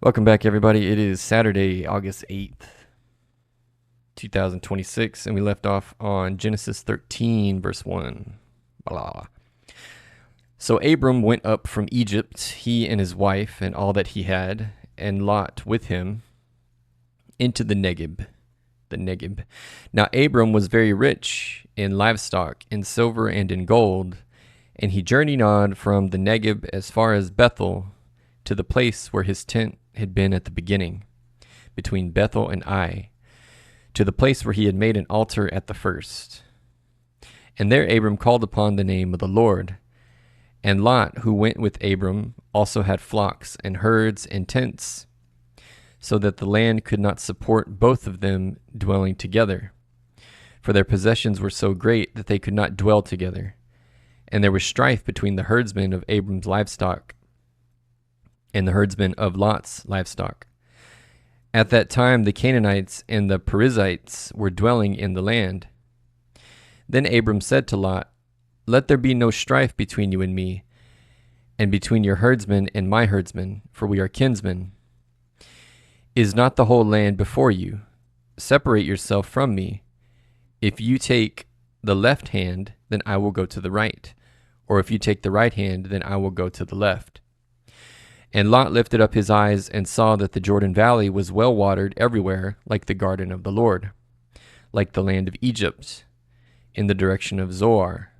Welcome back, everybody. It is Saturday, August 8th, 2026, and we left off on Genesis 13, verse 1. Blah. So Abram went up from Egypt, he and his wife and all that he had, and Lot with him, into the Negeb. Now Abram was very rich in livestock, in silver, and in gold, and he journeyed on from the Negeb as far as Bethel, to the place where his tent had been at the beginning, between Bethel and Ai, to the place where he had made an altar at the first. And there Abram called upon the name of the Lord. And Lot, who went with Abram, also had flocks and herds and tents, so that the land could not support both of them dwelling together. For their possessions were so great that they could not dwell together. And there was strife between the herdsmen of Abram's livestock and the herdsmen of Lot's livestock. At that time the Canaanites and the Perizzites were dwelling in the land. Then Abram said to Lot, "Let there be no strife between you and me, and between your herdsmen and my herdsmen, for we are kinsmen. Is not the whole land before you? Separate yourself from me. If you take the left hand, then I will go to the right, or if you take the right hand, then I will go to the left." And Lot lifted up his eyes and saw that the Jordan Valley was well watered everywhere, like the garden of the Lord, like the land of Egypt, in the direction of Zoar.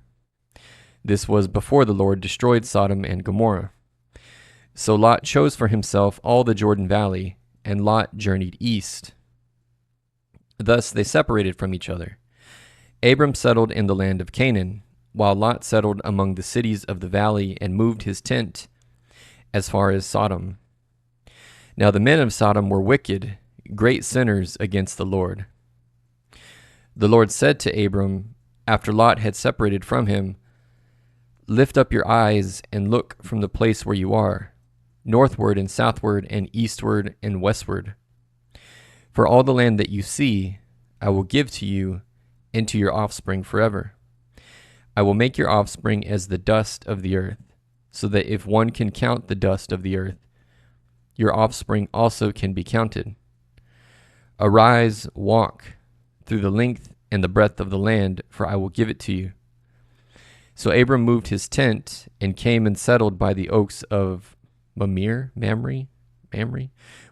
This was before the Lord destroyed Sodom and Gomorrah. So Lot chose for himself all the Jordan Valley, and Lot journeyed east. Thus they separated from each other. Abram settled in the land of Canaan, while Lot settled among the cities of the valley and moved his tent as far as Sodom. Now the men of Sodom were wicked, great sinners against the Lord. The Lord said to Abram, after Lot had separated from him, "Lift up your eyes and look from the place where you are, northward and southward and eastward and westward. For all the land that you see, I will give to you and to your offspring forever. I will make your offspring as the dust of the earth, so that if one can count the dust of the earth, your offspring also can be counted. Arise, walk through the length and the breadth of the land, for I will give it to you." So Abram moved his tent and came and settled by the oaks of Mamre,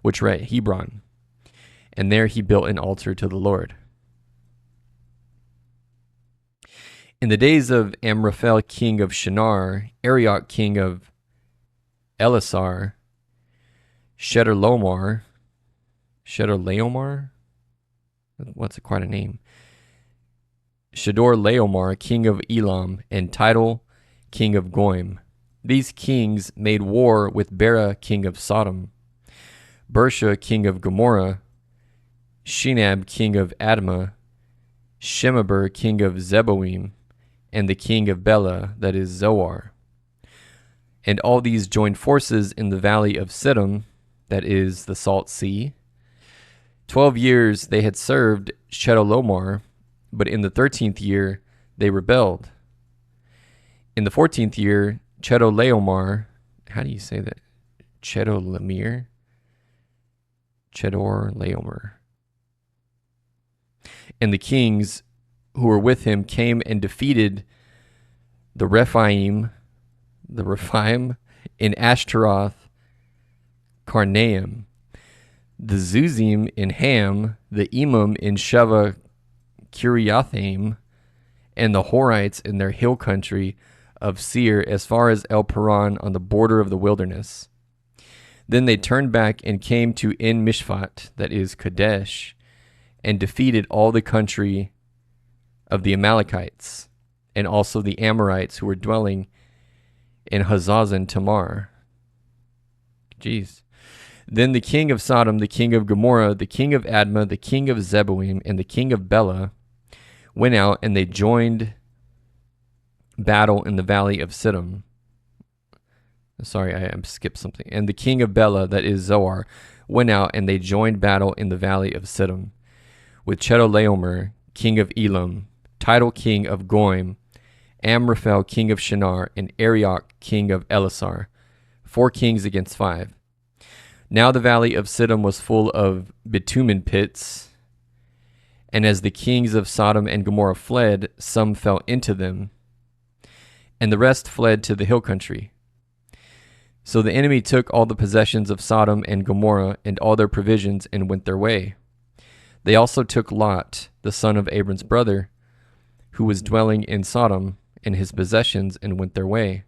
which were at Hebron. And there he built an altar to the Lord. In the days of Amraphel king of Shinar, Arioch king of Elasar, Chedorlaomer, what's quite a name, Chedorlaomer king of Elam, and Tidal king of Goim. These kings made war with Bera king of Sodom, Bersha king of Gomorrah, Shinab king of Admah, Shemeber king of Zeboim, and the king of Bela, that is Zoar. And all these joined forces in the valley of Siddim, that is the Salt Sea. 12 years they had served Chedorlaomer, but in the 13th year they rebelled. In the 14th year, Chedorlaomer, how do you say that? Chedorlaomer. And the kings who were with him came and defeated the Rephaim in Ashtaroth Karnaim, the Zuzim in Ham, the Emim in Sheva Kiriathaim, and the Horites in their hill country of Seir as far as El Paran on the border of the wilderness. Then they turned back and came to En Mishpat, that is Kadesh, and defeated all the country of the Amalekites, and also the Amorites who were dwelling in Hazazon Tamar. Jeez. Then the king of Sodom, the king of Gomorrah, the king of Admah, the king of Zeboim, and the king of Bela went out, and they joined battle in the valley of Siddim. Sorry, I skipped something. And the king of Bela, that is Zoar, went out, and they joined battle in the valley of Siddim with Chedorlaomer, king of Elam, Tidal king of Goim, Amraphel king of Shinar, and Arioch king of Elasar, 4 kings against 5. Now the valley of Siddim was full of bitumen pits, and as the kings of Sodom and Gomorrah fled, some fell into them, and the rest fled to the hill country. So the enemy took all the possessions of Sodom and Gomorrah and all their provisions and went their way. They also took Lot, the son of Abram's brother, who was dwelling in Sodom, and his possessions, and went their way.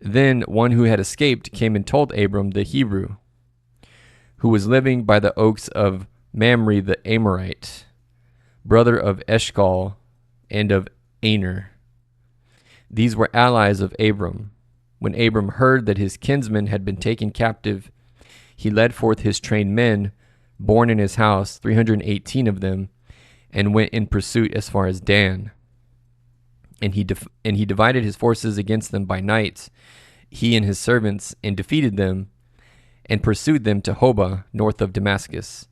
Then one who had escaped came and told Abram the Hebrew, who was living by the oaks of Mamre the Amorite, brother of Eshcol and of Aner. These were allies of Abram. When Abram heard that his kinsmen had been taken captive, he led forth his trained men, born in his house, 318 of them, and went in pursuit as far as Dan. And he divided his forces against them by night, he and his servants, and defeated them, and pursued them to Hobah, north of Damascus.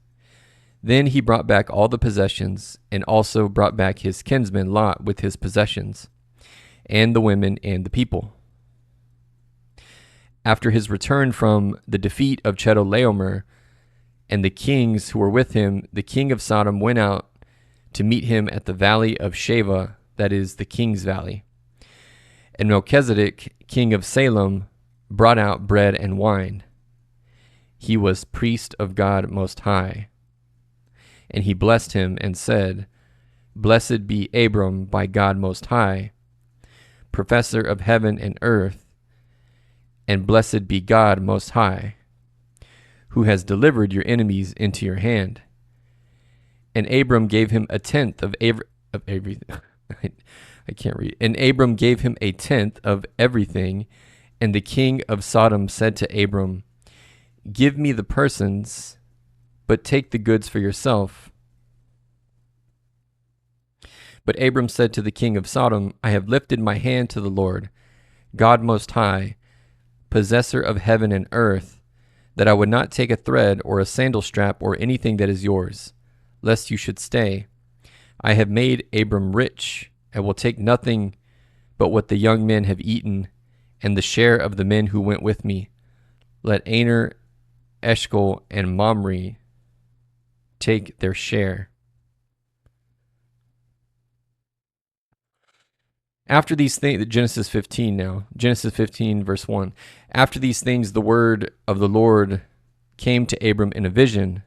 Then he brought back all the possessions, and also brought back his kinsman Lot with his possessions, and the women and the people. After his return from the defeat of Chedorlaomer and the kings who were with him, the king of Sodom went out to meet him at the valley of Shaveh, that is, the king's valley. And Melchizedek, king of Salem, brought out bread and wine. He was priest of God Most High. And he blessed him and said, Blessed be Abram by God Most High, professor of heaven and earth, and blessed be God Most High, who has delivered your enemies into your hand. And Abram gave him a tenth of everything. I can't read. And Abram gave him a tenth of everything. And the king of Sodom said to Abram, Give me the persons, but take the goods for yourself. But Abram said to the king of Sodom, I have lifted my hand to the Lord, God Most High, possessor of heaven and earth, that I would not take a thread or a sandal strap or anything that is yours, lest you should stay. I have made Abram rich, and will take nothing but what the young men have eaten, and the share of the men who went with me. Let Aner, Eshcol, and Mamre take their share. After these things, Genesis 15 now, Genesis 15 verse 1. After these things, the word of the Lord came to Abram in a vision.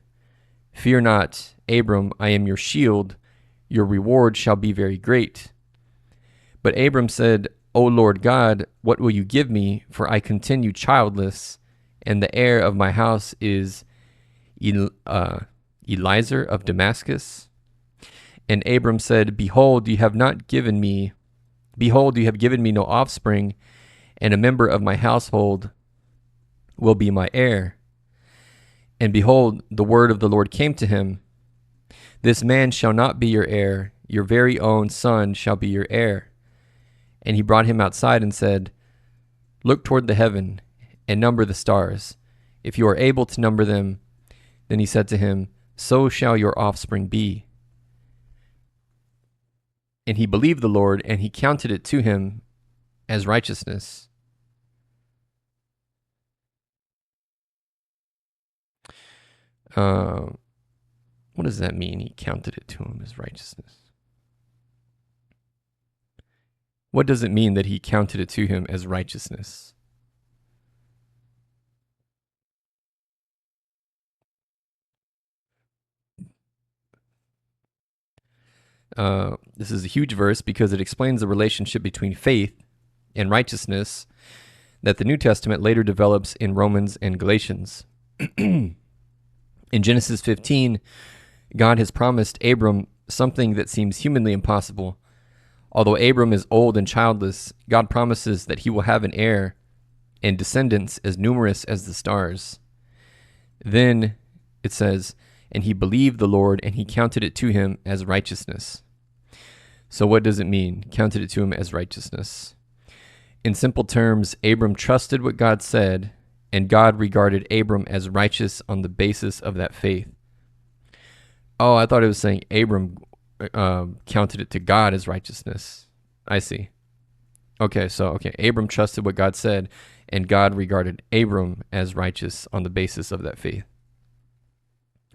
Fear not, Abram, I am your shield. Your reward shall be very great. But Abram said, O Lord God, what will you give me? For I continue childless, and the heir of my house is Eliezer of Damascus. And Abram said, Behold, you have given me no offspring, and a member of my household will be my heir. And behold, the word of the Lord came to him, This man shall not be your heir, your very own son shall be your heir. And he brought him outside and said, Look toward the heaven, and number the stars, if you are able to number them. Then he said to him, So shall your offspring be. And he believed the Lord, and he counted it to him as righteousness. What does that mean? He counted it to him as righteousness. What does it mean that he counted it to him as righteousness? This is a huge verse because it explains the relationship between faith and righteousness that the New Testament later develops in Romans and Galatians. In Genesis 15, God has promised Abram something that seems humanly impossible. Although Abram is old and childless, God promises that he will have an heir and descendants as numerous as the stars. Then it says, and he believed the Lord, and he counted it to him as righteousness. So what does it mean? Counted it to him as righteousness. In simple terms, Abram trusted what God said, and God regarded Abram as righteous on the basis of that faith. Oh, I thought it was saying Abram counted it to God as righteousness. I see. Okay, Abram trusted what God said, and God regarded Abram as righteous on the basis of that faith.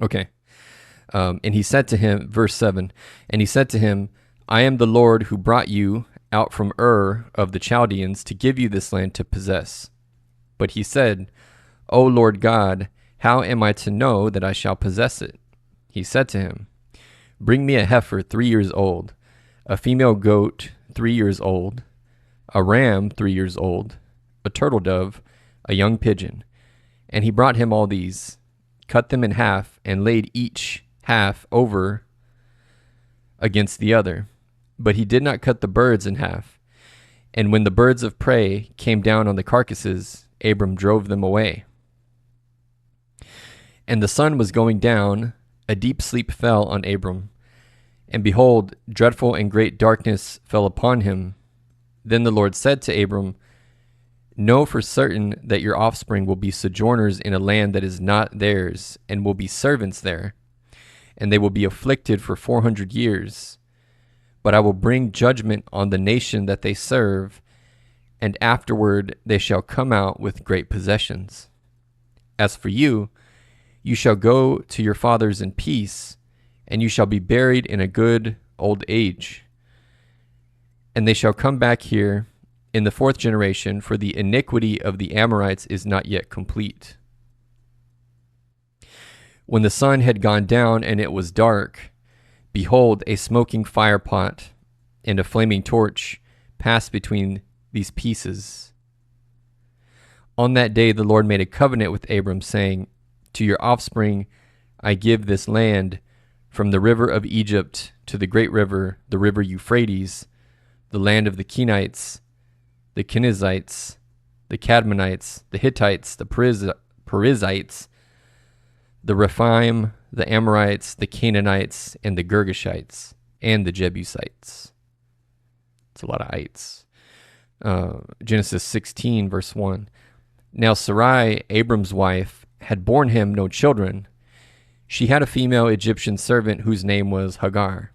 Okay. And he said to him, verse 7, and he said to him, I am the Lord who brought you out from Ur of the Chaldeans to give you this land to possess. But he said, O Lord God, how am I to know that I shall possess it? He said to him, bring me a heifer 3 years old, a female goat 3 years old, a ram 3 years old, a turtle dove, a young pigeon. And he brought him all these, cut them in half, and laid each half over against the other. But he did not cut the birds in half. And when the birds of prey came down on the carcasses, Abram drove them away. And the sun was going down, a deep sleep fell on Abram. And behold, dreadful and great darkness fell upon him. Then the Lord said to Abram, know for certain that your offspring will be sojourners in a land that is not theirs, and will be servants there. And they will be afflicted for 400 years. But I will bring judgment on the nation that they serve, and afterward they shall come out with great possessions. As for you, you shall go to your fathers in peace, and you shall be buried in a good old age. And they shall come back here in the 4th generation, for the iniquity of the Amorites is not yet complete. When the sun had gone down and it was dark, behold, a smoking firepot and a flaming torch passed between these pieces. On that day the Lord made a covenant with Abram, saying, to your offspring I give this land, from the river of Egypt to the great river, the river Euphrates, the land of the Kenites, the Kenizzites, the Cadmonites, the Hittites, the Perizzites, the Rephaim, the Amorites, the Canaanites, and the Girgashites, and the Jebusites. It's a lot of ites. Genesis 16, verse 1. Now Sarai, Abram's wife, had borne him no children. She had a female Egyptian servant whose name was Hagar.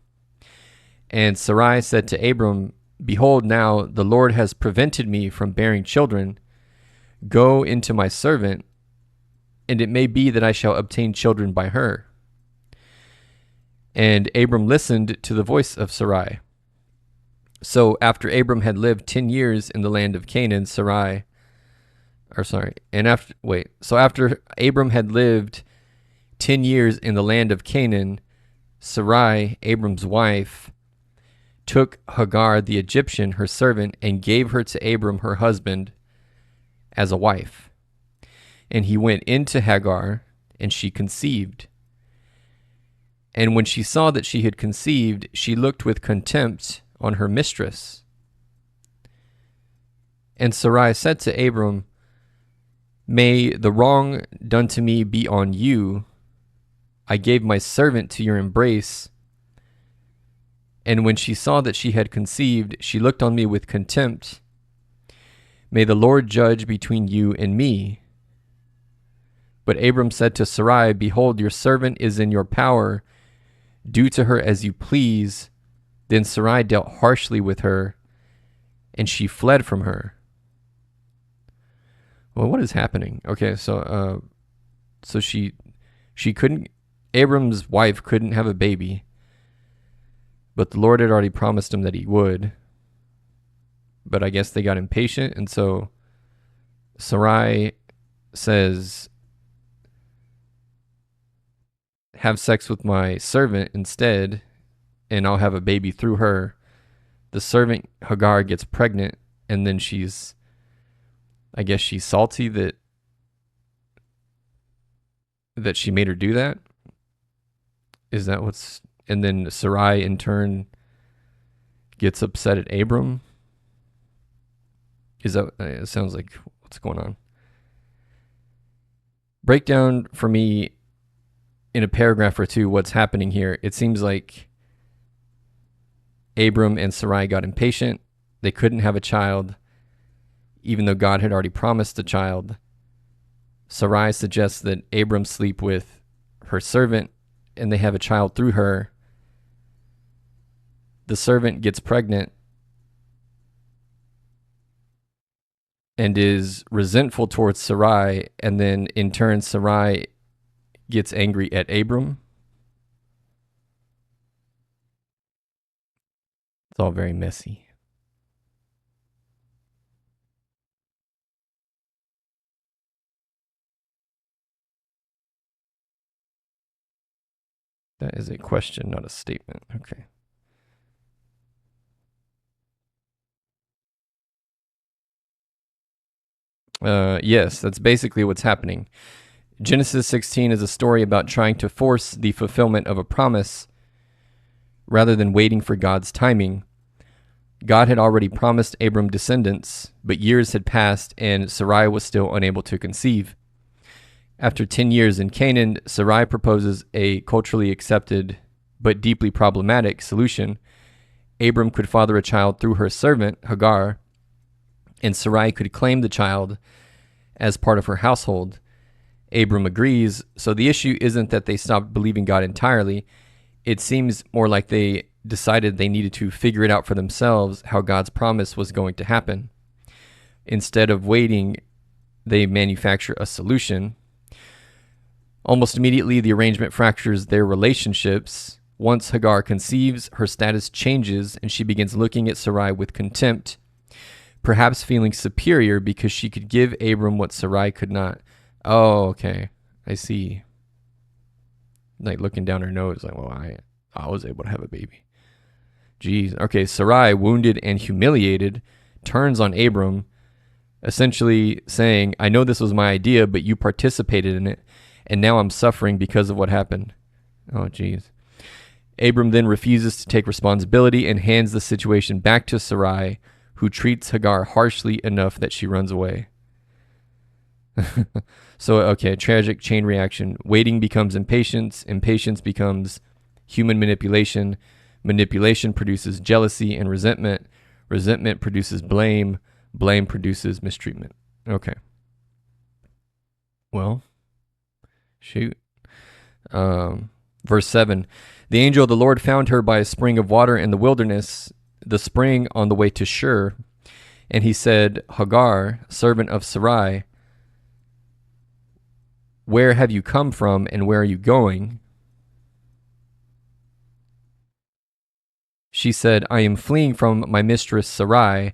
And Sarai said to Abram, behold, now the Lord has prevented me from bearing children. Go into my servant, and it may be that I shall obtain children by her. And Abram listened to the voice of Sarai. So after Abram had lived 10 years in the land of Canaan, so after Abram had lived 10 years in the land of Canaan, Sarai, Abram's wife, took Hagar the Egyptian, her servant, and gave her to Abram, her husband, as a wife. And he went into Hagar, and she conceived. And when she saw that she had conceived, she looked with contempt on her mistress. And Sarai said to Abram, may the wrong done to me be on you. I gave my servant to your embrace. And when she saw that she had conceived, she looked on me with contempt. May the Lord judge between you and me. But Abram said to Sarai, behold, your servant is in your power. Do to her as you please. Then Sarai dealt harshly with her, and she fled from her. Well, what is happening? Okay, so she couldn't, Abram's wife couldn't have a baby, but the Lord had already promised him that he would. But I guess they got impatient, and so Sarai says, have sex with my servant instead, and I'll have a baby through her. The servant Hagar gets pregnant, and then I guess she's salty that she made her do that. Is that and then Sarai in turn gets upset at Abram. It sounds like what's going on. Break down for me in a paragraph or two what's happening here. It seems like Abram and Sarai got impatient. They couldn't have a child, even though God had already promised a child. Sarai suggests that Abram sleep with her servant, and they have a child through her. The servant gets pregnant. and is resentful towards Sarai, and then in turn Sarai gets angry at Abram. It's all very messy. That is a question, not a statement. Okay. Yes, that's basically what's happening. Genesis 16 is a story about trying to force the fulfillment of a promise rather than waiting for God's timing. God had already promised Abram descendants, but years had passed and Sarai was still unable to conceive. After 10 years in Canaan, Sarai proposes a culturally accepted but deeply problematic solution. Abram could father a child through her servant, Hagar, and Sarai could claim the child as part of her household. Abram agrees, so the issue isn't that they stopped believing God entirely. It seems more like they decided they needed to figure it out for themselves how God's promise was going to happen. Instead of waiting, they manufacture a solution. Almost immediately, the arrangement fractures their relationships. Once Hagar conceives, her status changes and she begins looking at Sarai with contempt, perhaps feeling superior because she could give Abram what Sarai could not. Oh, okay. I see. Like looking down her nose, like, well, I was able to have a baby. Jeez. Okay, Sarai, wounded and humiliated, turns on Abram, essentially saying, I know this was my idea, but you participated in it, and now I'm suffering because of what happened. Oh, jeez. Abram then refuses to take responsibility and hands the situation back to Sarai, who treats Hagar harshly enough that she runs away. So, okay, tragic chain reaction. Waiting becomes impatience. Impatience becomes human manipulation. Manipulation produces jealousy and resentment. Resentment produces blame. Blame produces mistreatment. Okay. Well, shoot. Verse 7. The angel of the Lord found her by a spring of water in the wilderness, the spring on the way to Shur. And he said, Hagar, servant of Sarai, where have you come from and where are you going? She said, I am fleeing from my mistress Sarai.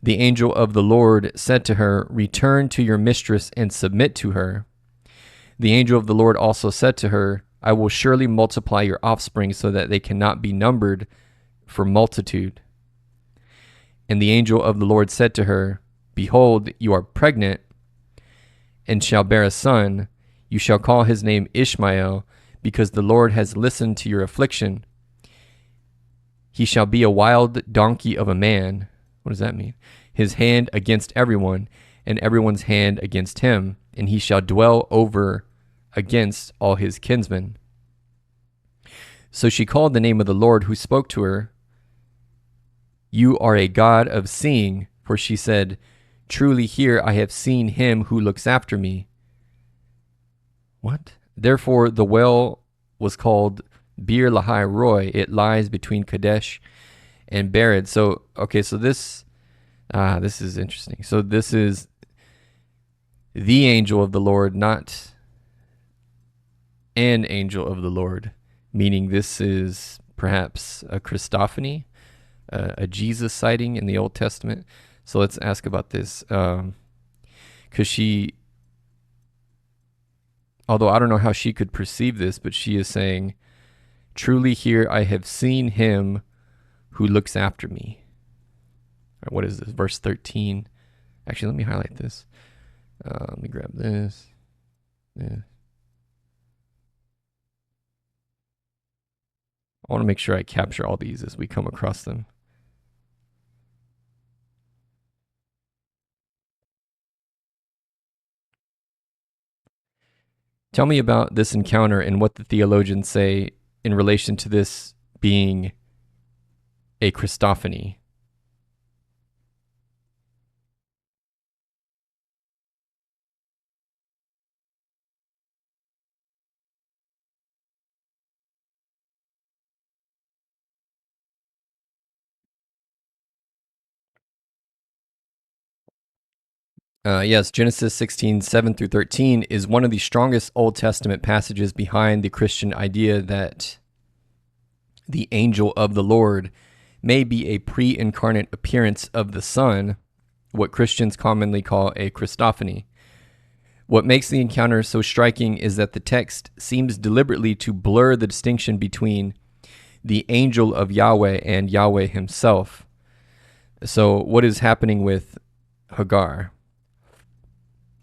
The angel of the Lord said to her, return to your mistress and submit to her. The angel of the Lord also said to her, I will surely multiply your offspring so that they cannot be numbered for multitude. And the angel of the Lord said to her, behold, you are pregnant and shall bear a son. You shall call his name Ishmael, because the Lord has listened to your affliction. He shall be a wild donkey of a man. What does that mean? His hand against everyone, and everyone's hand against him, and he shall dwell over against all his kinsmen. So she called the name of the Lord who spoke to her, you are a God of seeing, for she said, truly here I have seen him who looks after me. What? Therefore the well was called Bir Lahai Roy. It lies between Kadesh and Bered. So, okay, so this is interesting. So this is the angel of the Lord, not an angel of the Lord, meaning this is perhaps a Christophany, a Jesus sighting in the Old Testament. So let's ask about this, because she, although I don't know how she could perceive this, but she is saying, truly here I have seen him who looks after me. What is this? Verse 13. Actually, let me highlight this. Let me grab this. Yeah. I want to make sure I capture all these as we come across them. Tell me about this encounter and what the theologians say in relation to this being a Christophany. Yes, Genesis 16, 7 through 13 is one of the strongest Old Testament passages behind the Christian idea that the angel of the Lord may be a pre incarnate appearance of the Son, what Christians commonly call a Christophany. What makes the encounter so striking is that the text seems deliberately to blur the distinction between the angel of Yahweh and Yahweh himself. So, what is happening with Hagar?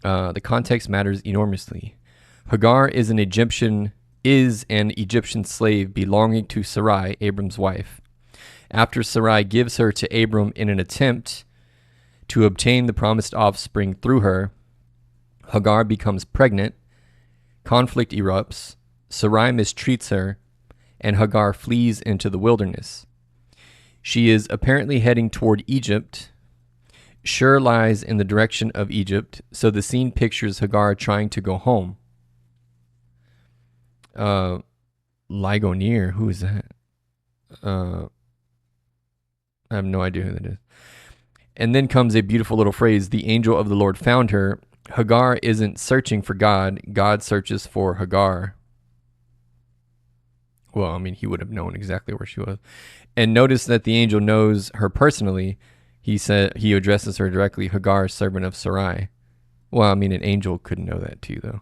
The context matters enormously. Hagar is an Egyptian slave belonging to Sarai, Abram's wife. After Sarai gives her to Abram in an attempt to obtain the promised offspring through her, Hagar becomes pregnant, conflict erupts, Sarai mistreats her, and Hagar flees into the wilderness. She is apparently heading toward Egypt. Shur lies in the direction of Egypt, so the scene pictures Hagar trying to go home. Ligonier, who is that? I have no idea who that is. And then comes a beautiful little phrase, the angel of the Lord found her. Hagar isn't searching for God. God searches for Hagar. Well, I mean, he would have known exactly where she was. And notice that the angel knows her personally. He addresses her directly, Hagar, servant of Sarai. Well, I mean, an angel could know that too, though.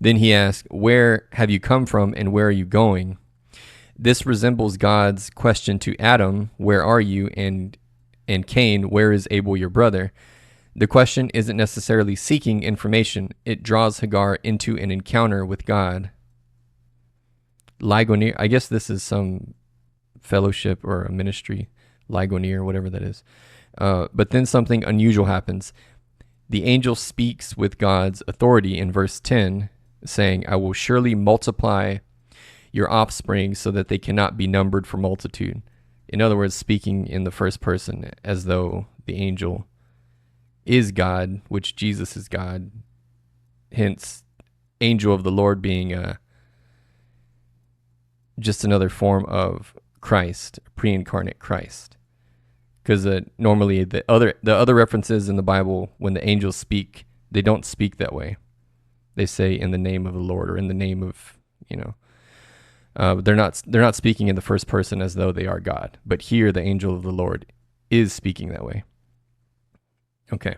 Then he asks, where have you come from and where are you going? This resembles God's question to Adam, where are you? And Cain, where is Abel your brother? The question isn't necessarily seeking information. It draws Hagar into an encounter with God. Ligonier, I guess this is some fellowship or a ministry, Ligonier, whatever that is. But then something unusual happens. The angel speaks with God's authority in verse 10, saying, I will surely multiply your offspring so that they cannot be numbered for multitude. In other words, speaking in the first person as though the angel is God, which Jesus is God. Hence, angel of the Lord being just another form of Christ, pre-incarnate Christ. Because normally the other references in the Bible, when the angels speak, they don't speak that way. They say in the name of the Lord or in the name of, they're not speaking in the first person as though they are God. But here, the angel of the Lord is speaking that way. Okay.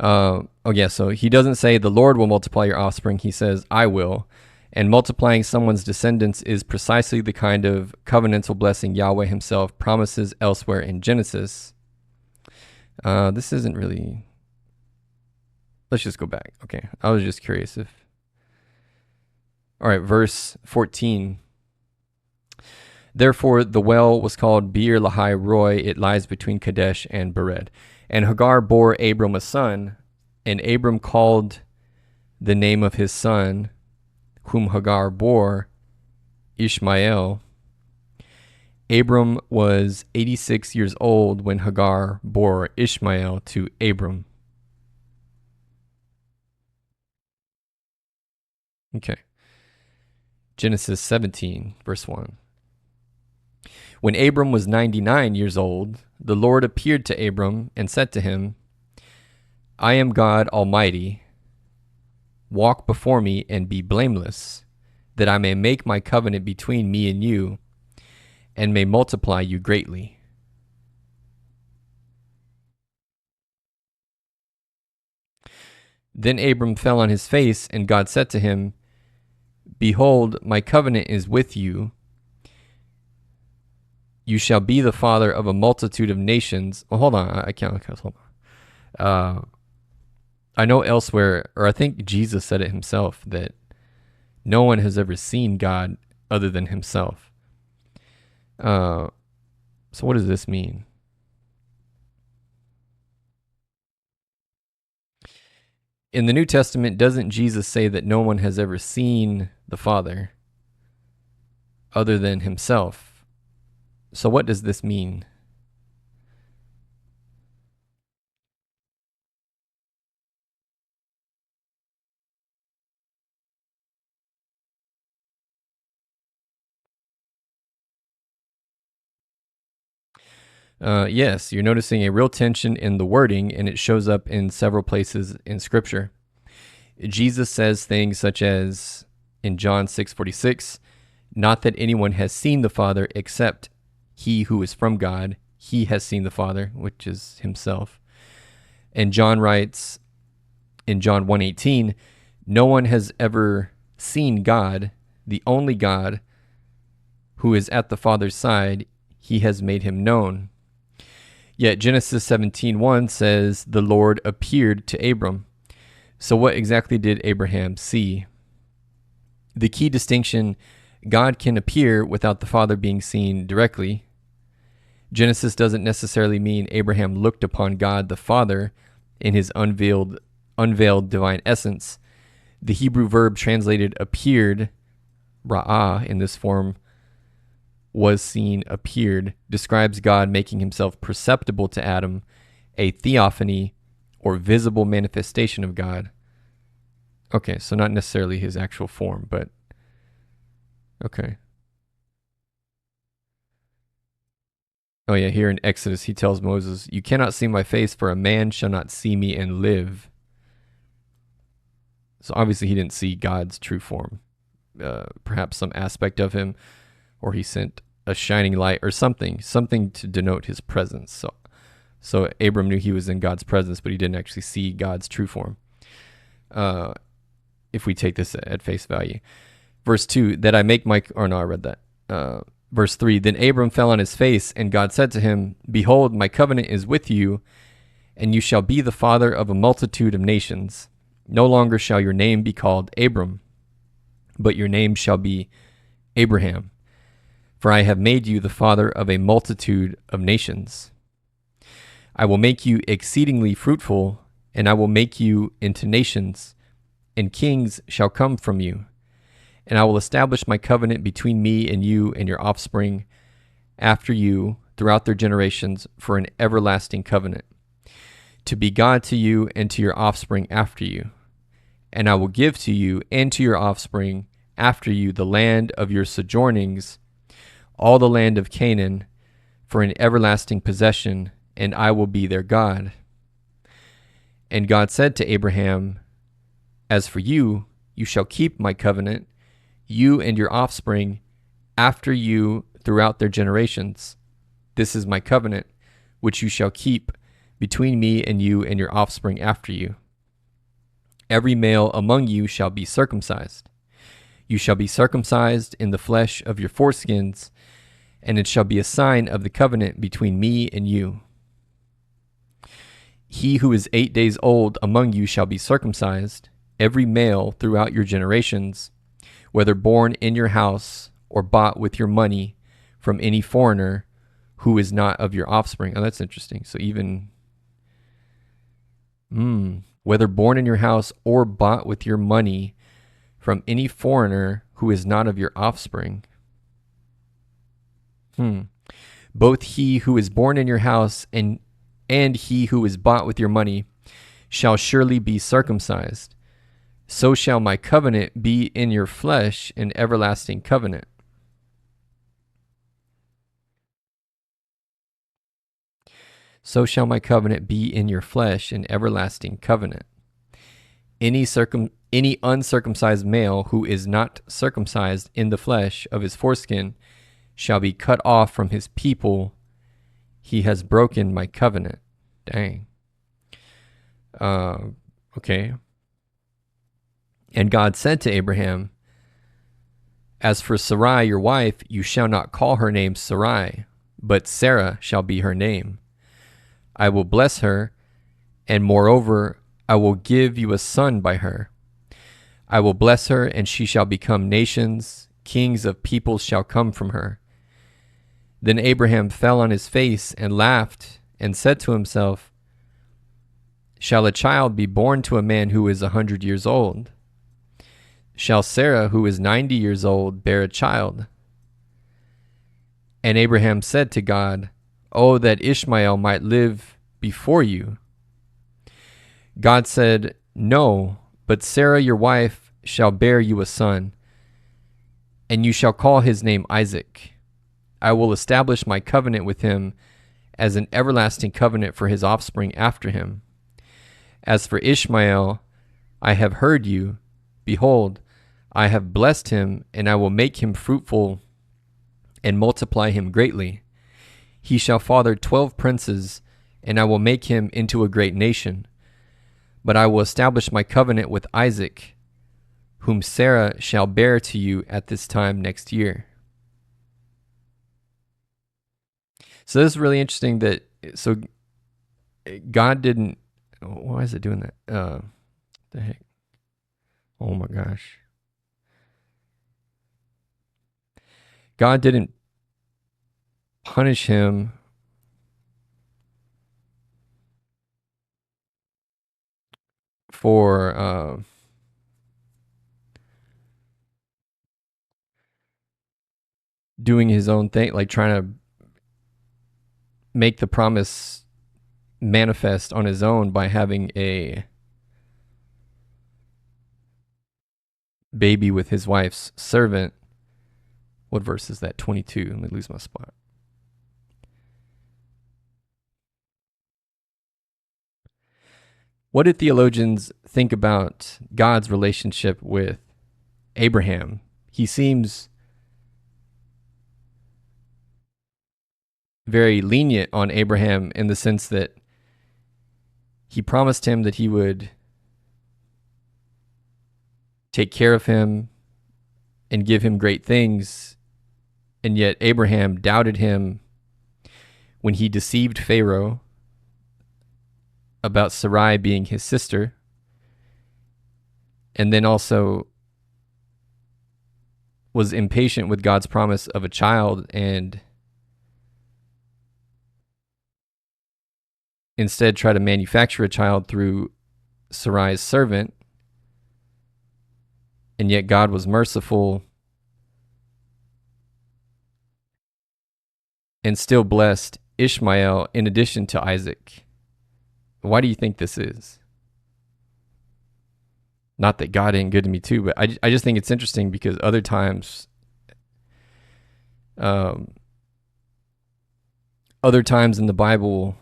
So he doesn't say the Lord will multiply your offspring. He says, I will. And multiplying someone's descendants is precisely the kind of covenantal blessing Yahweh himself promises elsewhere in Genesis. This isn't really... Let's just go back. Okay. I was just curious if... All right, verse 14. Therefore, the well was called Beer Lahai Roy. It lies between Kadesh and Bered. And Hagar bore Abram a son, and Abram called the name of his son, whom Hagar bore, Ishmael. Abram was 86 years old when Hagar bore Ishmael to Abram. Okay. Genesis 17, verse 1. When Abram was 99 years old, the Lord appeared to Abram and said to him, I am God Almighty. Walk before me and be blameless, that I may make my covenant between me and you, and may multiply you greatly. Then Abram fell on his face, and God said to him, Behold, my covenant is with you. You shall be the father of a multitude of nations. Oh, hold on. I can't. Hold on. I know elsewhere, or I think Jesus said it himself, that no one has ever seen God other than himself. So what does this mean? In the New Testament, doesn't Jesus say that no one has ever seen the Father other than himself? So what does this mean? Yes, you're noticing a real tension in the wording, and it shows up in several places in Scripture. Jesus says things such as in John 6:46, not that anyone has seen the Father except he who is from God. He has seen the Father, which is himself. And John writes in John 1:18, no one has ever seen God, the only God who is at the Father's side. He has made him known. Yet Genesis 17:1 says the Lord appeared to Abram. So what exactly did Abraham see? The key distinction, God can appear without the Father being seen directly. Genesis doesn't necessarily mean Abraham looked upon God the Father in his unveiled divine essence. The Hebrew verb translated appeared, ra'ah, in this form, was seen, appeared, describes God making himself perceptible to Adam, a theophany or visible manifestation of God. Okay, so not necessarily his actual form, but okay. Oh yeah, here in Exodus, he tells Moses, you cannot see my face, for a man shall not see me and live. So obviously he didn't see God's true form. Perhaps some aspect of him, or he sent a shining light or something to denote his presence. So Abram knew he was in God's presence, but he didn't actually see God's true form. If we take this at face value. Verse 2, that I make my, or no, I read that. Verse 3, then Abram fell on his face, and God said to him, behold, my covenant is with you, and you shall be the father of a multitude of nations. No longer shall your name be called Abram, but your name shall be Abraham, for I have made you the father of a multitude of nations. I will make you exceedingly fruitful, and I will make you into nations, and kings shall come from you. And I will establish my covenant between me and you and your offspring after you throughout their generations for an everlasting covenant, to be God to you and to your offspring after you. And I will give to you and to your offspring after you the land of your sojournings, all the land of Canaan, for an everlasting possession, and I will be their God. And God said to Abraham, as for you, you shall keep my covenant, you and your offspring after you throughout their generations. This is my covenant, which you shall keep between me and you and your offspring after you. Every male among you shall be circumcised. You shall be circumcised in the flesh of your foreskins, and it shall be a sign of the covenant between me and you. He who is 8 days old among you shall be circumcised, every male throughout your generations, whether born in your house or bought with your money from any foreigner who is not of your offspring. Oh, that's interesting. So even, whether born in your house or bought with your money from any foreigner who is not of your offspring. Both he who is born in your house and he who is bought with your money shall surely be circumcised. So shall my covenant be in your flesh, an everlasting covenant. So shall my covenant be in your flesh, an everlasting covenant. Any uncircumcised male who is not circumcised in the flesh of his foreskin shall be cut off from his people. He has broken my covenant. Dang. Okay. And God said to Abraham, as for Sarai, your wife, you shall not call her name Sarai, but Sarah shall be her name. I will bless her, and moreover, I will give you a son by her. I will bless her, and she shall become nations. Kings of peoples shall come from her. Then Abraham fell on his face and laughed, and said to himself, shall a child be born to a man who is 100 years old? Shall Sarah, who is 90 years old, bear a child? And Abraham said to God, oh, that Ishmael might live before you. God said, no, but Sarah your wife shall bear you a son, and you shall call his name Isaac. I will establish my covenant with him as an everlasting covenant for his offspring after him. As for Ishmael, I have heard you. Behold, I have blessed him, and I will make him fruitful and multiply him greatly. He shall father 12 princes, and I will make him into a great nation. But I will establish my covenant with Isaac, whom Sarah shall bear to you at this time next year. So this is really interesting that, so God didn't, why is it doing that? The heck? Oh my gosh. God didn't punish him for doing his own thing, like trying to make the promise manifest on his own by having a baby with his wife's servant. What verse is that? 22. Let me lose my spot. What do theologians think about God's relationship with Abraham? He seems very lenient on Abraham in the sense that he promised him that he would take care of him and give him great things. And yet Abraham doubted him when he deceived Pharaoh about Sarai being his sister. And then also was impatient with God's promise of a child and instead try to manufacture a child through Sarai's servant. And yet God was merciful and still blessed Ishmael in addition to Isaac. Why do you think this is? Not that God ain't good to me too, but I just think it's interesting because other times in the Bible,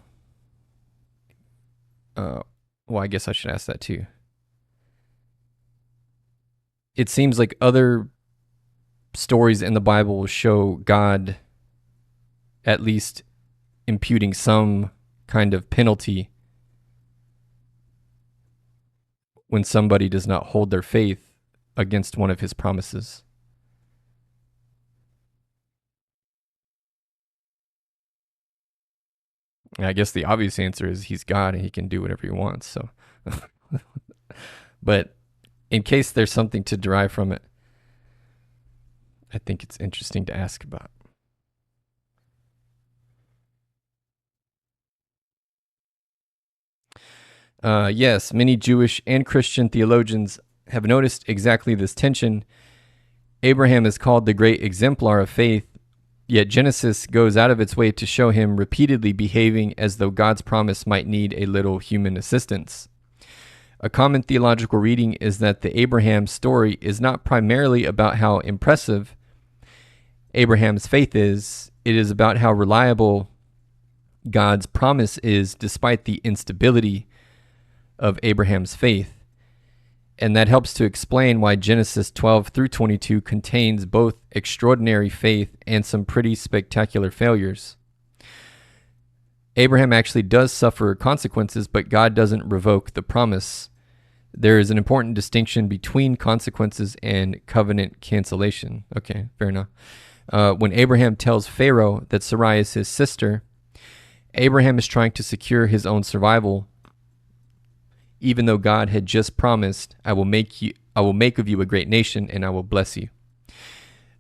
well, I guess I should ask that too. It seems like other stories in the Bible show God at least imputing some kind of penalty when somebody does not hold their faith against one of his promises. And I guess the obvious answer is he's God and he can do whatever he wants. So, but in case there's something to derive from it, I think it's interesting to ask about. Yes, many Jewish and Christian theologians have noticed exactly this tension. Abraham is called the great exemplar of faith, yet Genesis goes out of its way to show him repeatedly behaving as though God's promise might need a little human assistance. A common theological reading is that the Abraham story is not primarily about how impressive Abraham's faith is. It is about how reliable God's promise is despite the instability of Abraham's faith. And that helps to explain why Genesis 12 through 22 contains both extraordinary faith and some pretty spectacular failures. Abraham actually does suffer consequences, but God doesn't revoke the promise. There is an important distinction between consequences and covenant cancellation. Okay, fair enough. When Abraham tells Pharaoh that Sarai is his sister, Abraham is trying to secure his own survival, even though God had just promised, I will make of you a great nation and I will bless you.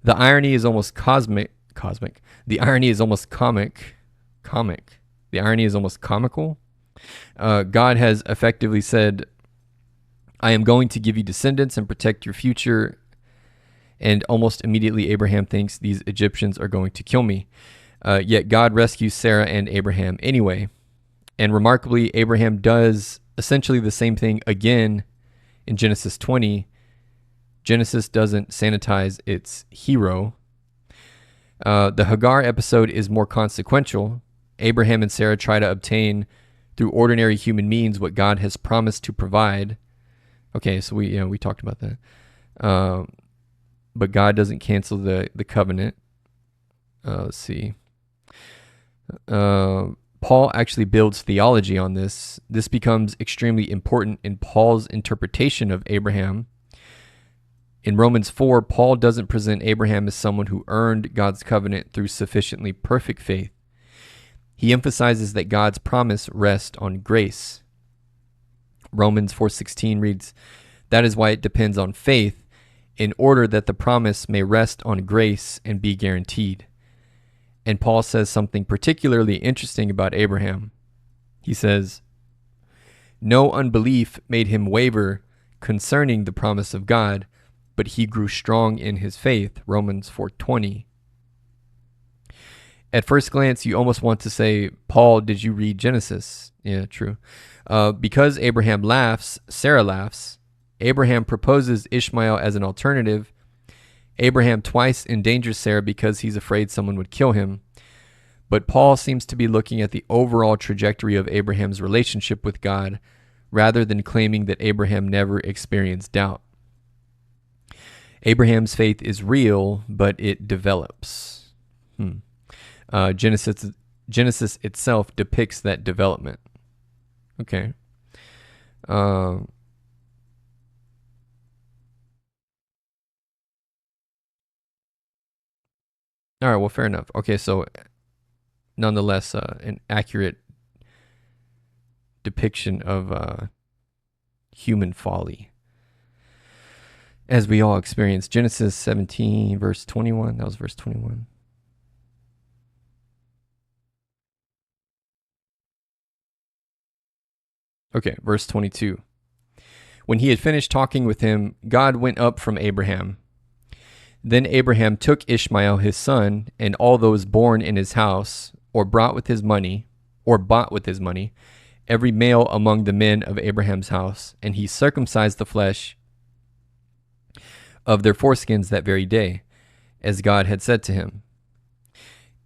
The irony is almost cosmic. The irony is almost comic. The irony is almost comical. God has effectively said, I am going to give you descendants and protect your future. And almost immediately Abraham thinks these Egyptians are going to kill me. Yet God rescues Sarah and Abraham anyway. And remarkably, Abraham does essentially the same thing again in Genesis 20. Genesis doesn't sanitize its hero. The Hagar episode is more consequential. Abraham and Sarah try to obtain through ordinary human means what God has promised to provide. Okay, so we talked about that. But God doesn't cancel the covenant. Let's see. Paul actually builds theology on this. This becomes extremely important in Paul's interpretation of Abraham. In Romans 4, Paul doesn't present Abraham as someone who earned God's covenant through sufficiently perfect faith. He emphasizes that God's promise rests on grace. Romans 4:16 reads, "That is why it depends on faith, in order that the promise may rest on grace and be guaranteed." And Paul says something particularly interesting about Abraham. He says, "No unbelief made him waver concerning the promise of God, but he grew strong in his faith." Romans 4:20. At first glance, you almost want to say, "Paul, did you read Genesis?" Yeah, true. Because Abraham laughs, Sarah laughs. Abraham proposes Ishmael as an alternative. Abraham twice endangers Sarah because he's afraid someone would kill him. But Paul seems to be looking at the overall trajectory of Abraham's relationship with God rather than claiming that Abraham never experienced doubt. Abraham's faith is real, but it develops. Genesis itself depicts that development. Okay. All right, well, fair enough. Okay, so nonetheless, an accurate depiction of human folly, as we all experience. Genesis 17, verse 21. That was verse 21. Okay, verse 22. When he had finished talking with him, God went up from Abraham. Then Abraham took Ishmael his son, and all those born in his house, or bought with his money, every male among the men of Abraham's house, and he circumcised the flesh of their foreskins that very day, as God had said to him.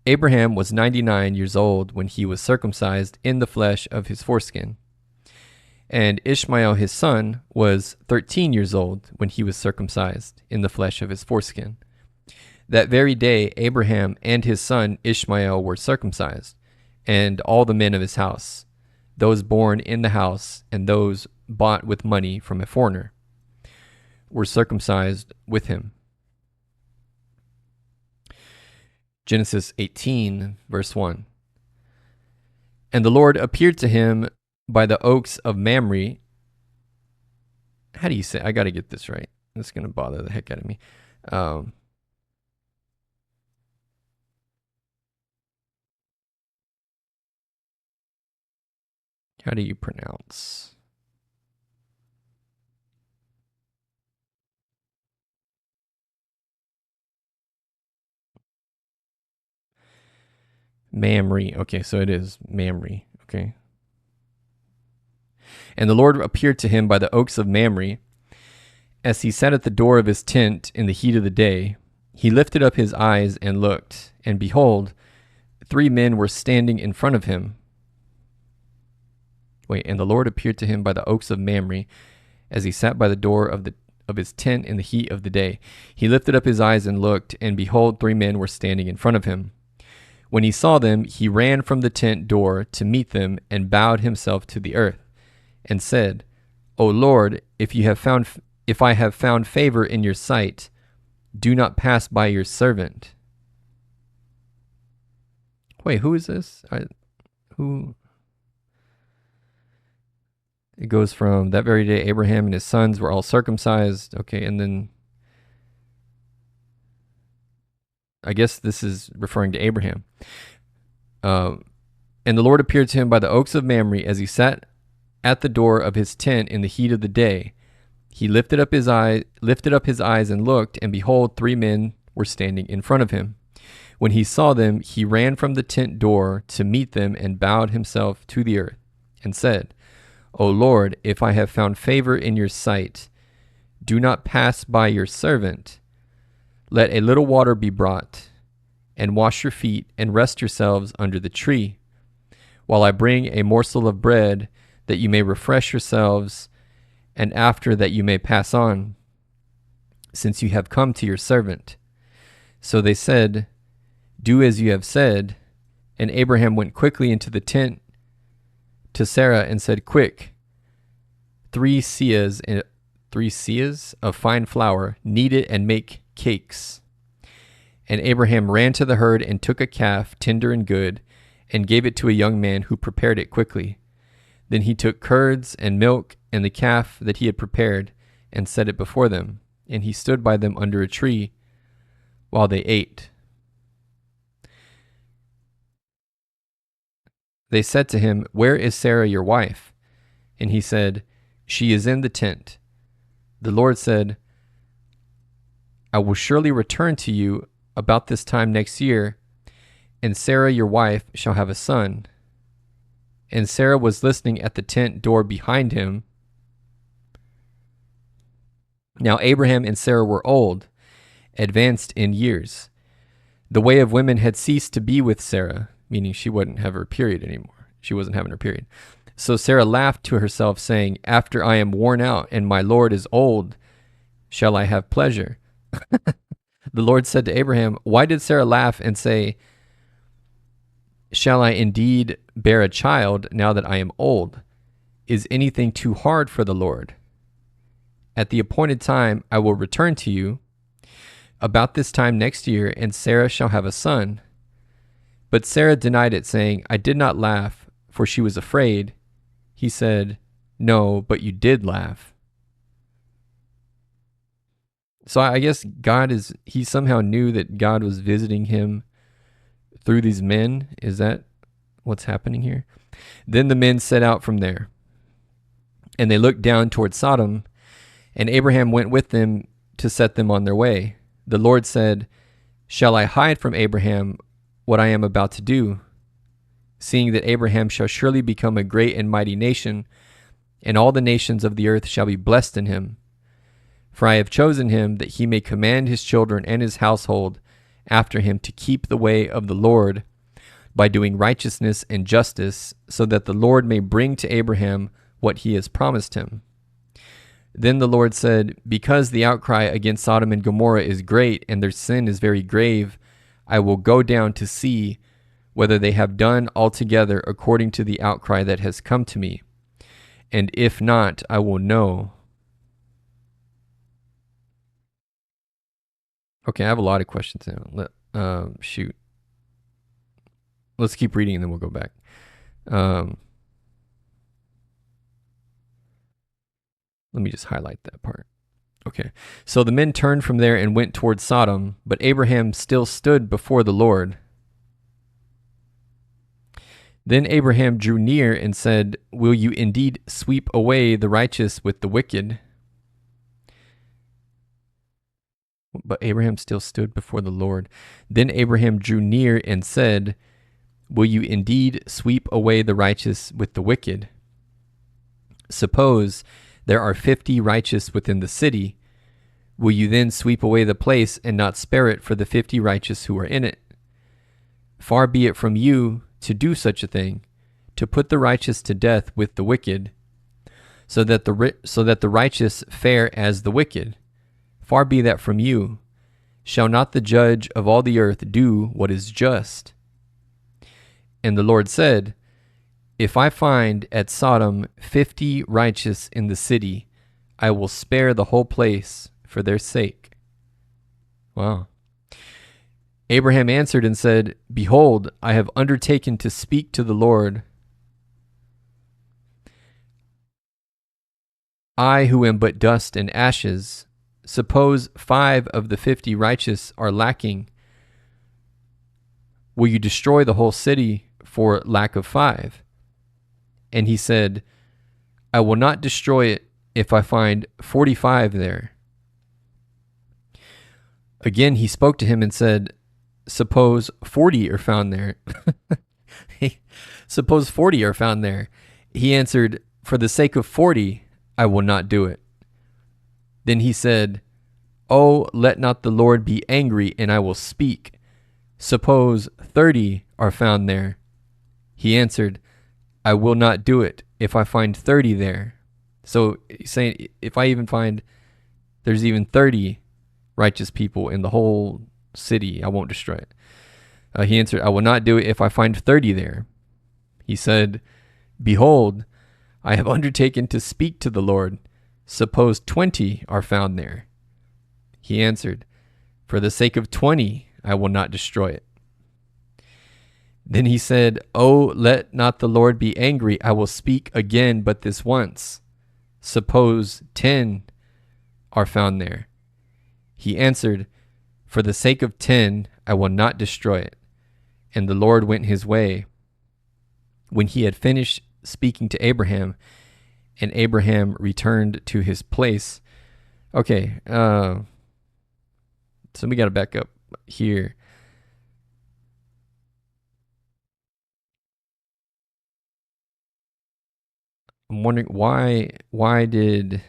Abraham was 99 years old when he was circumcised in the flesh of his foreskin. And Ishmael his son was 13 years old when he was circumcised in the flesh of his foreskin. That very day Abraham and his son Ishmael were circumcised, and all the men of his house, those born in the house and those bought with money from a foreigner, were circumcised with him. Genesis 18, verse 1. And the Lord appeared to him by the oaks of Mamre. How do you say? I got to get this right. This is going to bother the heck out of me. How do you pronounce? Mamre. Okay, so it is Mamre. Okay. And the Lord appeared to him by the oaks of Mamre, as he sat at the door of his tent in the heat of the day. He lifted up his eyes and looked, and behold, 3 men were standing in front of him. And the Lord appeared to him by the oaks of Mamre, as he sat by the door of his tent in the heat of the day. He lifted up his eyes and looked, and behold, 3 men were standing in front of him. When he saw them, he ran from the tent door to meet them and bowed himself to the earth, and said, O Lord, if I have found favor in your sight, do not pass by your servant. Wait, who is this? Who? It goes from that very day Abraham and his sons were all circumcised. Okay, and then I guess this is referring to Abraham. And the Lord appeared to him by the oaks of Mamre as he sat at the door of his tent in the heat of the day. He lifted up his eyes and looked, and behold, 3 men were standing in front of him. When he saw them, he ran from the tent door to meet them and bowed himself to the earth and said, O Lord, if I have found favor in your sight, do not pass by your servant. Let a little water be brought, and wash your feet, and rest yourselves under the tree. while I bring a morsel of bread, that you may refresh yourselves, and after that you may pass on, since you have come to your servant. So they said, do as you have said. And Abraham went quickly into the tent to Sarah and said, quick, 3 seahs of fine flour, knead it and make cakes. And Abraham ran to the herd and took a calf, tender and good, and gave it to a young man who prepared it quickly. Then he took curds and milk and the calf that he had prepared and set it before them. And he stood by them under a tree while they ate. They said to him, where is Sarah your wife? And he said, she is in the tent. The Lord said, I will surely return to you about this time next year, and Sarah your wife shall have a son. And Sarah was listening at the tent door behind him. Now Abraham and Sarah were old, advanced in years. The way of women had ceased to be with Sarah, meaning she wouldn't have her period anymore. She wasn't having her period. So Sarah laughed to herself, saying, after I am worn out and my Lord is old, shall I have pleasure? The Lord said to Abraham, why did Sarah laugh and say, shall I indeed bear a child now that I am old? Is anything too hard for the Lord? At the appointed time I will return to you about this time next year, and Sarah shall have a son. But Sarah denied it, saying, I did not laugh, for she was afraid. He said, no, but you did laugh. So I guess he somehow knew that God was visiting him through these men. Is that what's happening here? Then the men set out from there, and they looked down toward Sodom, and Abraham went with them to set them on their way. The Lord said, shall I hide from Abraham what I am about to do, seeing that Abraham shall surely become a great and mighty nation, and all the nations of the earth shall be blessed in him? For I have chosen him that he may command his children and his household after him to keep the way of the Lord by doing righteousness and justice, so that the Lord may bring to Abraham what he has promised him. Then the Lord said, because the outcry against Sodom and Gomorrah is great and their sin is very grave, I will go down to see whether they have done altogether according to the outcry that has come to me. And if not, I will know. Okay, I have a lot of questions now. Shoot. Let's keep reading and then we'll go back. Let me just highlight that part. Okay. So the men turned from there and went toward Sodom, but Abraham still stood before the Lord. Then Abraham drew near and said, will you indeed sweep away the righteous with the wicked? But Abraham still stood before the Lord. Then Abraham drew near and said, will you indeed sweep away the righteous with the wicked? Suppose there are 50 righteous within the city. Will you then sweep away the place and not spare it for the 50 righteous who are in it? Far be it from you to do such a thing, to put the righteous to death with the wicked, so that the righteous fare as the wicked. Far be that from you. Shall not the judge of all the earth do what is just? And the Lord said, if I find at Sodom 50 righteous in the city, I will spare the whole place for their sake. Wow. Abraham answered and said, behold, I have undertaken to speak to the Lord. I who am but dust and ashes, suppose 5 of the 50 righteous are lacking. Will you destroy the whole city for lack of 5? And he said, I will not destroy it if I find 45 there. Again he spoke to him and said, suppose 40 are found there. Suppose 40 are found there. He answered, for the sake of 40, I will not do it. Then he said, oh, let not the Lord be angry, and I will speak. Suppose 30 are found there. He answered, I will not do it if I find 30 there. So he's saying, if I even find there's even 30 righteous people in the whole city, I won't destroy it. He answered, I will not do it if I find 30 there. He said, behold, I have undertaken to speak to the Lord. Suppose 20 are found there. He answered, for the sake of 20, I will not destroy it. Then he said, oh, let not the Lord be angry. I will speak again, but this once. Suppose 10 are found there. He answered, for the sake of 10, I will not destroy it. And the Lord went his way. When he had finished speaking to Abraham, and Abraham returned to his place. Okay, so we got to back up here. I'm wondering why did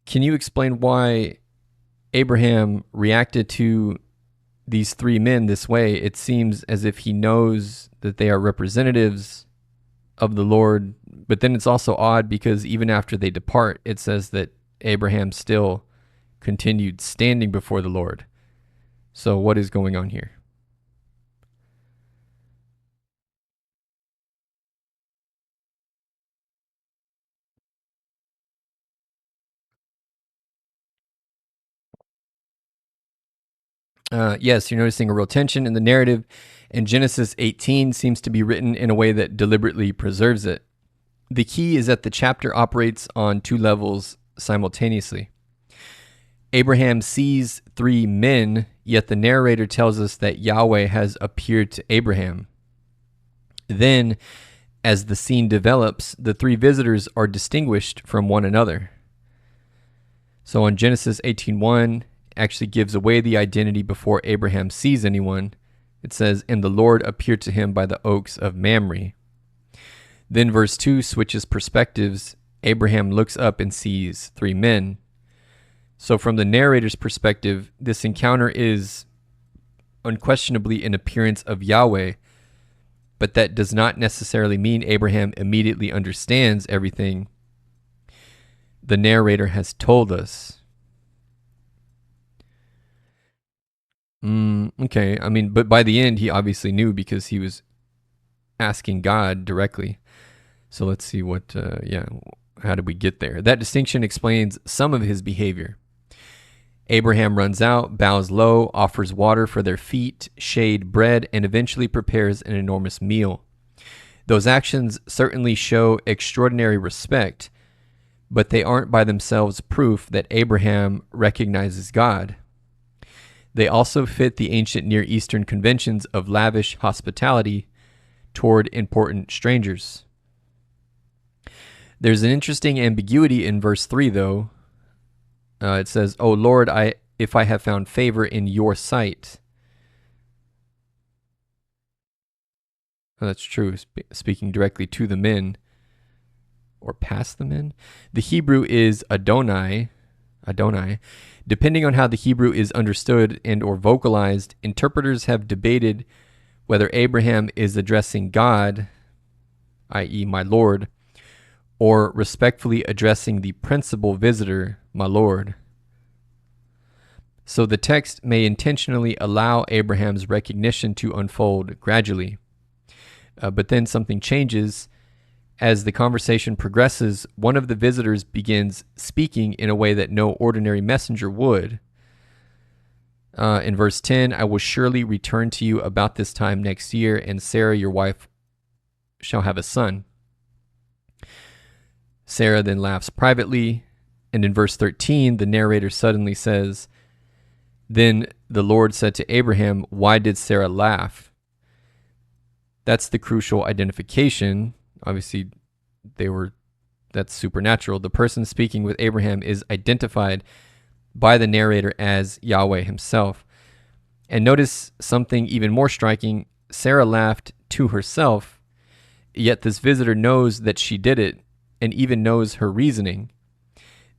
Can you explain why Abraham reacted to these three men this way? It seems as if he knows that they are representatives of the Lord, but then it's also odd because even after they depart, it says that Abraham still continued standing before the Lord. So what is going on here? Yes, you're noticing a real tension in the narrative, and Genesis 18 seems to be written in a way that deliberately preserves it. The key is that the chapter operates on two levels simultaneously. Abraham sees three men, yet the narrator tells us that Yahweh has appeared to Abraham. Then, as the scene develops, the three visitors are distinguished from one another. So on Genesis 18:1, actually gives away the identity before Abraham sees anyone. It says, and the Lord appeared to him by the oaks of Mamre. Then verse 2 switches perspectives. Abraham looks up and sees three men. So from the narrator's perspective, this encounter is unquestionably an appearance of Yahweh, but that does not necessarily mean Abraham immediately understands everything the narrator has told us. Okay, I mean, but by the end, he obviously knew because he was asking God directly. So let's see how did we get there? That distinction explains some of his behavior. Abraham runs out, bows low, offers water for their feet, shade, bread, and eventually prepares an enormous meal. Those actions certainly show extraordinary respect, but they aren't by themselves proof that Abraham recognizes God. They also fit the ancient Near Eastern conventions of lavish hospitality toward important strangers. There's an interesting ambiguity in verse 3, though. It says, "O Lord, if I have found favor in your sight." Oh, that's true, speaking directly to the men or past the men. The Hebrew is Adonai. Depending on how the Hebrew is understood and or vocalized, interpreters have debated whether Abraham is addressing God, i.e. my Lord, or respectfully addressing the principal visitor, my Lord. So the text may intentionally allow Abraham's recognition to unfold gradually. But then something changes. As the conversation progresses, one of the visitors begins speaking in a way that no ordinary messenger would. In verse 10, "I will surely return to you about this time next year, and Sarah, your wife, shall have a son." Sarah then laughs privately, and in verse 13, the narrator suddenly says, "Then the Lord said to Abraham, why did Sarah laugh?" That's the crucial identification. Obviously, that's supernatural. The person speaking with Abraham is identified by the narrator as Yahweh himself. And notice something even more striking. Sarah laughed to herself, yet this visitor knows that she did it and even knows her reasoning.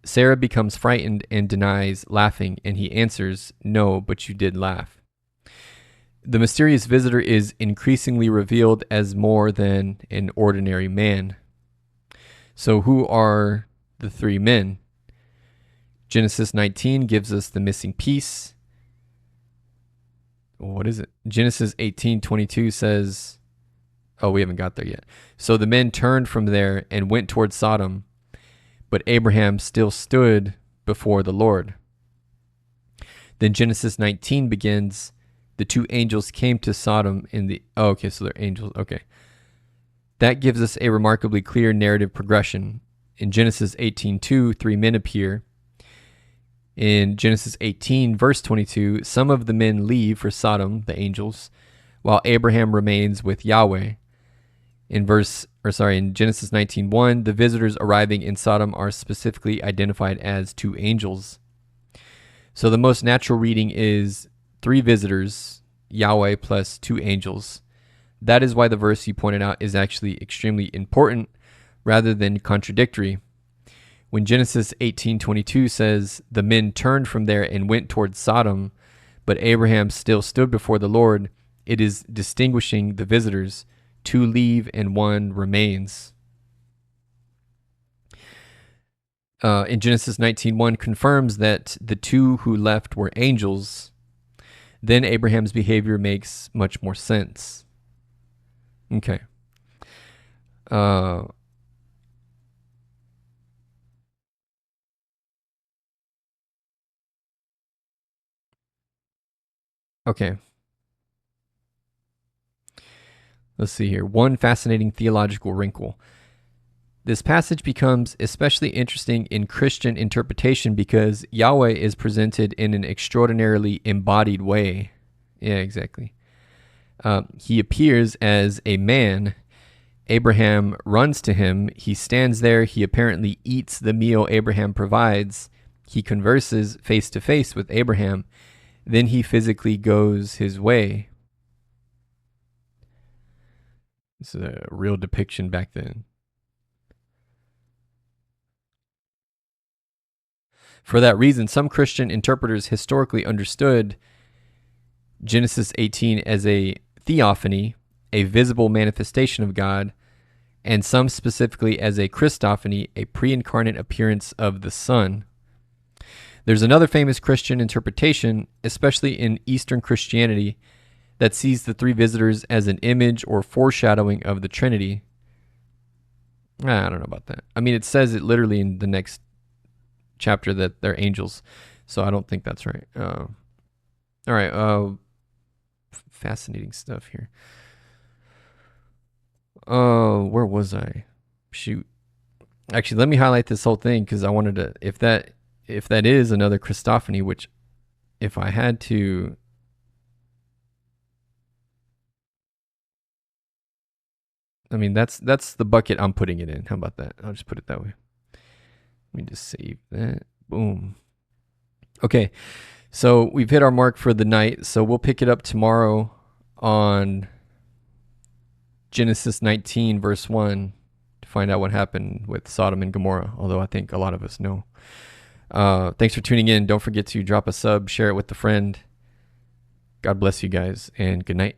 Sarah becomes frightened and denies laughing, and he answers, "No, but you did laugh." The mysterious visitor is increasingly revealed as more than an ordinary man. So, who are the three men? Genesis 19 gives us the missing piece. What is it? Genesis 18:22 says, oh, we haven't got there yet. So the men turned from there and went toward Sodom, but Abraham still stood before the Lord. Then Genesis 19 begins, the two angels came to Sodom in the... Oh, okay, so they're angels. Okay. That gives us a remarkably clear narrative progression. In Genesis 18:2, three men appear. In Genesis 18, verse 22, some of the men leave for Sodom, the angels, while Abraham remains with Yahweh. In Genesis 19:1, the visitors arriving in Sodom are specifically identified as two angels. So the most natural reading is three visitors, Yahweh plus two angels. That is why the verse you pointed out is actually extremely important rather than contradictory. When Genesis 18:22 says, the men turned from there and went toward Sodom, but Abraham still stood before the Lord, it is distinguishing the visitors. Two leave and one remains. In Genesis 19:1 confirms that the two who left were angels. Then Abraham's behavior makes much more sense. Okay. Okay. Let's see here. One fascinating theological wrinkle. This passage becomes especially interesting in Christian interpretation because Yahweh is presented in an extraordinarily embodied way. Yeah, exactly. He appears as a man. Abraham runs to him. He stands there. He apparently eats the meal Abraham provides. He converses face to face with Abraham. Then he physically goes his way. This is a real depiction back then. For that reason, some Christian interpreters historically understood Genesis 18 as a theophany, a visible manifestation of God, and some specifically as a Christophany, a pre-incarnate appearance of the Son. There's another famous Christian interpretation, especially in Eastern Christianity, that sees the three visitors as an image or foreshadowing of the Trinity. I don't know about that. I mean, it says it literally in the next chapter that they're angels, so I don't think that's right. All right. Fascinating stuff here. Where was I? Shoot. Actually, let me highlight this whole thing because I wanted to. If that is another Christophany, which if I had to. I mean, that's the bucket I'm putting it in. How about that? I'll just put it that way. Let me just save that. Boom. Okay. So we've hit our mark for the night. So we'll pick it up tomorrow on Genesis 19, verse 1, to find out what happened with Sodom and Gomorrah, although I think a lot of us know. Thanks for tuning in. Don't forget to drop a sub, share it with a friend. God bless you guys, and good night.